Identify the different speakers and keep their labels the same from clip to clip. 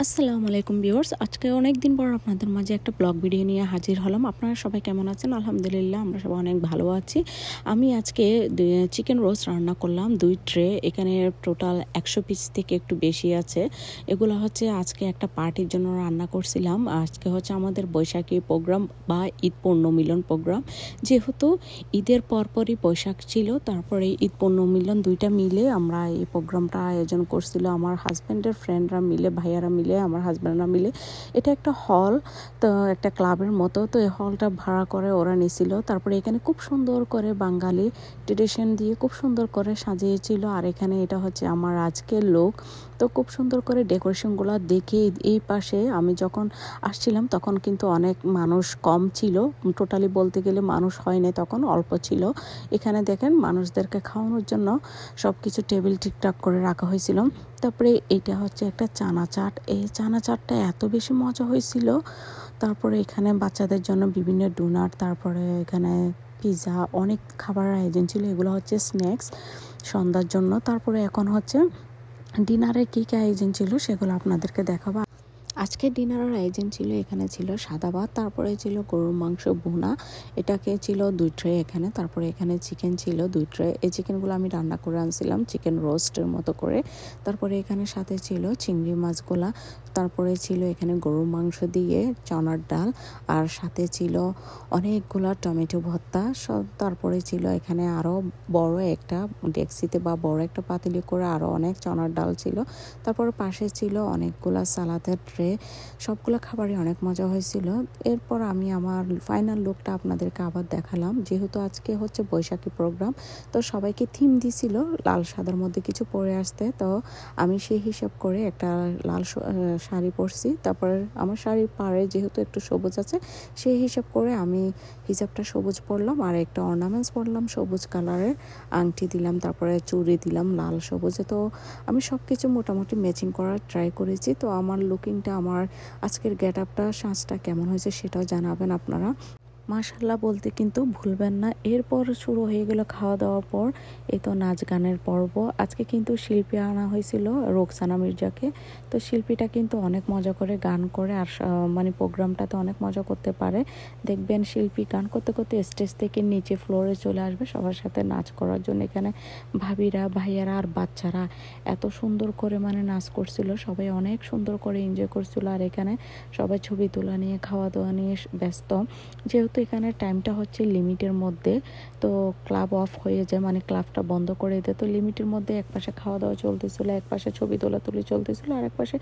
Speaker 1: আসসালামু আলাইকুম ভিউয়ার্স, আজকে অনেক দিন পর আপনাদের মাঝে একটা ব্লগ ভিডিও নিয়ে হাজির হলাম। আপনারা সবাই কেমন আছেন? আলহামদুলিল্লাহ আমরা সবাই অনেক ভালো আছি। আমি আজকে চিকেন রোস্ট রান্না করলাম 2 ট্রে। এখানে টোটাল 100 পিস থেকে একটু বেশি আছে। এগুলো হচ্ছে আজকে একটা পার্টির জন্য রান্না করছিলাম। আজকে হচ্ছে আমাদের বৈশাখী প্রোগ্রাম বা ঈদ পূর্ণ মিলন প্রোগ্রাম। যেহেতু ঈদের পরপরই বৈশাখ ছিল, তারপরে ঈদ পূর্ণ মিলন দুইটা মিলে আমরা এই প্রোগ্রামটা আয়োজন করছিল আমার হাজব্যান্ডের ফ্রেন্ডরা মিলে, ভাইয়ারা মিলে, আমার হাজব্যান্ডরা মিলে। এটা একটা হল, তো একটা ক্লাবের মতো। তো এই হলটা ভাড়া করে ওরা নিছিল। তারপরে এখানে খুব সুন্দর করে বাঙালি ট্রেডিশন দিয়ে খুব সুন্দর করে সাজিয়েছিল। আর এখানে এটা হচ্ছে আমার আজকের লোক। তো খুব সুন্দর করে ডেকোরেশনগুলো দেখে এই পাশে আমি যখন আসছিলাম তখন কিন্তু অনেক মানুষ কম ছিল। টোটালি বলতে গেলে মানুষ হয়নি, তখন অল্প ছিল। এখানে দেখেন মানুষদেরকে খাওয়ানোর জন্য সব কিছু টেবিল ঠিকঠাক করে রাখা হয়েছিল। তারপরে এটা হচ্ছে একটা চানা চাট। এই চানা চাটটা এত বেশি মজা হয়েছিল। তারপরে এখানে বাচ্চাদের জন্য বিভিন্ন ডোনাট, তারপরে এখানে পিৎজা, অনেক খাবারের আয়োজন ছিল। এগুলো হচ্ছে স্ন্যাক্স সন্ধ্যার জন্য। তারপরে এখন হচ্ছে ডিনারে কী কী আয়োজন ছিল সেগুলো আপনাদেরকে দেখাবো। আজকে ডিনারের আয়োজন ছিল, এখানে ছিল সাদা ভাত, তারপরে ছিল গরুর মাংস ভুনা, এটাকে ছিল 2 ট্রে এখানে। তারপরে এখানে চিকেন ছিল 2 ট্রে। এই চিকেনগুলো আমি রান্না করে আনছিলাম চিকেন রোস্টের মতো করে। তারপরে এখানে সাথে ছিল চিংড়ি মাছগুলা। তারপরে ছিল এখানে গরুর মাংস দিয়ে চনার ডাল, আর সাথে ছিল অনেকগুলা টমেটো ভর্তা। তারপরে ছিল এখানে আরও বড় একটা ডেক্সিতে বা বড় একটা পাতিলে করে আরও অনেক চনার ডাল ছিল। তারপরে পাশে ছিল অনেকগুলা সালাদের ট্রে। সবগুলো খাবারই অনেক মজা হয়েছিল। এরপর আমি আমার ফাইনাল লুকটা আপনাদেরকে আবার দেখালাম। যেহেতু আজকে হচ্ছে বৈশাখী প্রোগ্রাম, তো সবাইকে থিম দিছিল লাল সাদার মধ্যে কিছু পরে আসতে। তো আমি সেই হিসাব করে একটা লাল শাড়ি পরছি। তারপরে আমার শাড়ির পাড়ে যেহেতু একটু সবুজ আছে, সেই হিসাব করে আমি হিসাবটা সবুজ পরলাম, আর একটা অর্নামেন্টস পরলাম সবুজ কালারের, আংটি দিলাম, তারপরে চুড়ি দিলাম লাল সবুজে। তো আমি সব কিছু মোটামুটি ম্যাচিং করার ট্রাই করেছি। তো আমার লুকিংটা, আমার আজকের গেট আপটা, সাজটা কেমন হয়েছে সেটাও জানাবেন আপনারা। মাশাল্লাহ বলতে কিন্তু ভুলবেন না। এরপর শুরু হয়ে গেল খাওয়া দাওয়ার পর এই তো নাচ গানের পর্ব। আজকে কিন্তু শিল্পী আনা হয়েছিল রোকসানা মির্জাকে। তো শিল্পীটা কিন্তু অনেক মজা করে গান করে, আর মানে প্রোগ্রামটাতে অনেক মজা করতে পারে। দেখবেন শিল্পী গান করতে করতে স্টেজ থেকে নিচে ফ্লোরে চলে আসবে সবার সাথে নাচ করার জন্য। এখানে ভাবিরা, ভাইয়ারা আর বাচ্চারা এত সুন্দর করে মানে নাচ করছিল, সবাই অনেক সুন্দর করে এনজয় করছিল। আর এখানে সবাই ছবি তোলা নিয়ে, খাওয়া দাওয়া নিয়ে ব্যস্ত। যেহেতু এখানে টাইমটা হচ্ছে লিমিটের মধ্যে, তো ক্লাব অফ হয়ে যায়, মানে ক্লাবটা বন্ধ করে দেয়। তো লিমিটের মধ্যে একপাশে খাওয়া দাওয়া চলতেছিল, একপাশে ছবি তোলাতুলি চলতেছিল, আর একপাশে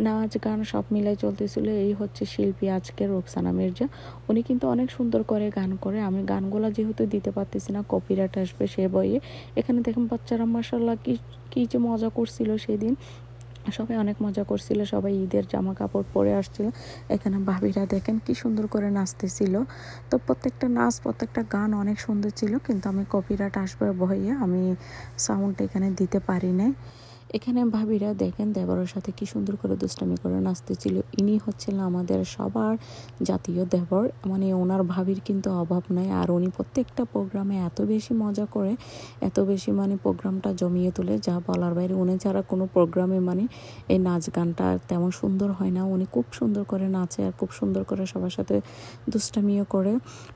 Speaker 1: নাচ গান সব মিলাই চলতেছিল। এই হচ্ছে শিল্পী আজকে রোকসানা মির্জা। উনি কিন্তু অনেক সুন্দর করে গান করে। আমি গানগুলো যেহেতু দিতে পারতেছি না, কপিরাইট আসবে সে বইয়ে। এখানে দেখেন বাচ্চারা মাশাআল্লাহ কি যে মজা করছিল সেদিন। সবাই অনেক মজা করছিল, সবাই ঈদের জামা কাপড় পরে আসছিল। এখানে ভাবিরা দেখেন কি সুন্দর করে নাচতেছিল। তো প্রত্যেকটা নাচ, প্রত্যেকটা গান অনেক সুন্দর ছিল, কিন্তু আমি কপিরাইট আসবে ভয়ে আমি সাউন্ডটা এখানে দিতে পারি নাই। এখানে ভাবিরা দেখেন দেবরের সাথে কি সুন্দর করে দুষ্টামি করে নাচতেছিল। ইনি হচ্ছেন আমাদের সবার জাতীয় দেবর, মানে ওনার ভাবির কিন্তু অভাব নাই। আর উনি প্রত্যেকটা প্রোগ্রামে এত বেশি মজা করে, এত বেশি মানে প্রোগ্রামটা জমিয়ে তোলে যা বলার বাইরে। উনি ছাড়া কোনো প্রোগ্রামে মানে এই নাচ গানটা তেমন সুন্দর হয় না। উনি খুব সুন্দর করে নাচে আর খুব সুন্দর করে সবার সাথে দুষ্টামিও করে।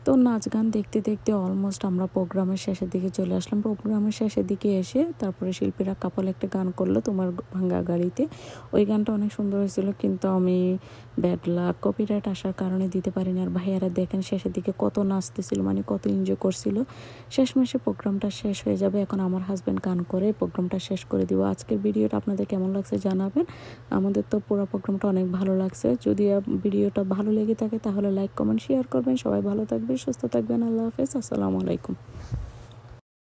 Speaker 1: তো নাচ গান দেখতে দেখতে অলমোস্ট আমরা প্রোগ্রামের শেষের দিকে চলে আসলাম। প্রোগ্রামের শেষের দিকে এসে তারপরে শিল্পীরা কাপল একটা গান করলো, তোমার ভাঙ্গা গাড়িতে। ওই গানটা অনেক সুন্দর হয়েছিল, কিন্তু আমি ব্যাড লাক কপিরাইট আসার কারণে দিতে পারিনি। আর ভাইয়ারা দেখেন শেষের দিকে কত নাচতেছিল, মানে কত এনজয় করছিল। শেষ মাসে প্রোগ্রামটা শেষ হয়ে যাবে। এখন আমার হাজব্যান্ড গান করে প্রোগ্রামটা শেষ করে দিব। আজকের ভিডিওটা আপনাদের কেমন লাগছে জানাবেন। আমাদের তো পুরো প্রোগ্রামটা অনেক ভালো লাগছে। যদি ভিডিওটা ভালো লেগে থাকে তাহলে লাইক, কমেন্ট, শেয়ার করবেন। সবাই ভালো থাকবেন, সুস্থ থাকবেন। আল্লাহ হাফেজ, আসসালামু আলাইকুম।